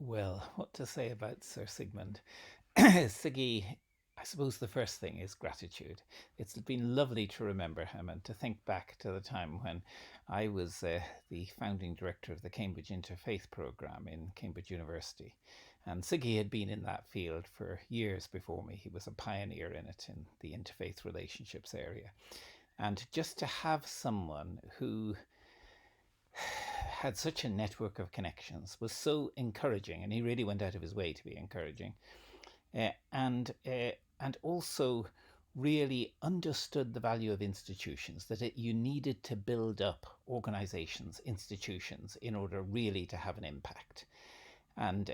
Well, what to say about Sir Sigmund? Siggy, I suppose the first thing is gratitude. It's been lovely to remember him and to think back to the time when I was the founding director of the Cambridge Interfaith programme in Cambridge University. And Siggy had been in that field for years before me. He was a pioneer in it in the interfaith relationships area. And just to have someone who had such a network of connections was so encouraging, and he really went out of his way to be encouraging, and also really understood the value of institutions, that you needed to build up organizations, institutions, in order really to have an impact. And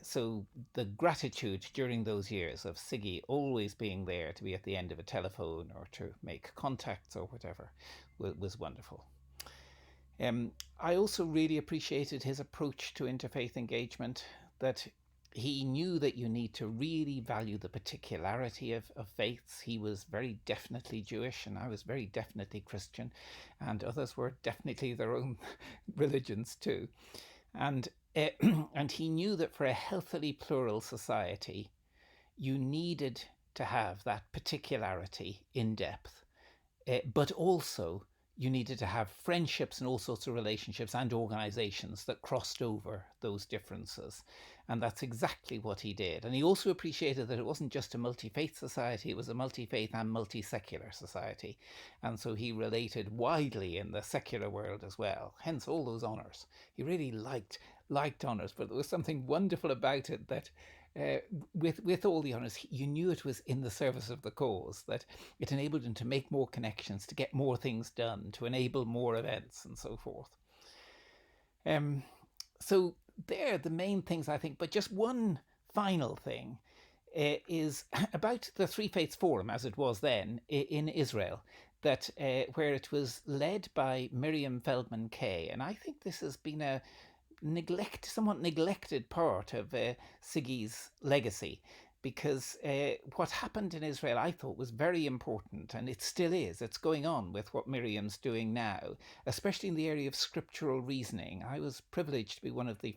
so the gratitude during those years of Siggy always being there to be at the end of a telephone or to make contacts or whatever was wonderful. I also really appreciated his approach to interfaith engagement, that he knew that you need to really value the particularity of faiths. He was very definitely Jewish, and I was very definitely Christian, and others were definitely their own religions too. And, and he knew that for a healthily plural society, you needed to have that particularity in depth, but also you needed to have friendships and all sorts of relationships and organizations that crossed over those differences. And that's exactly what he did. And he also appreciated that it wasn't just a multi-faith society, it was a multi-faith and multi-secular society. And so he related widely in the secular world as well, hence all those honors. He really liked honors, but there was something wonderful about it that uh, with all the honours, you knew it was in the service of the cause, that it enabled him to make more connections, to get more things done, to enable more events, and so forth. Um, so they're the main things, I think. But just one final thing is about the Three Faiths Forum, as it was then in Israel, that where it was led by Miriam Feldman Kay, and I think this has been a somewhat neglected part of Siggy's legacy, because what happened in Israel, I thought, was very important, and it still is. It's going on with what Miriam's doing now, especially in the area of scriptural reasoning. I was privileged to be one of the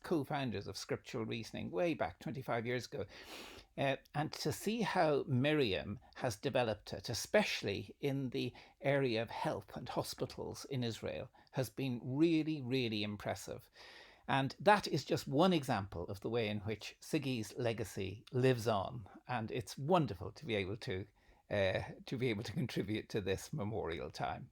co-founders of scriptural reasoning way back 25 years ago. And to see how Miriam has developed it, especially in the area of health and hospitals in Israel, has been really, really impressive. And that is just one example of the way in which Siggy's legacy lives on, and it's wonderful to be able to contribute to this memorial time.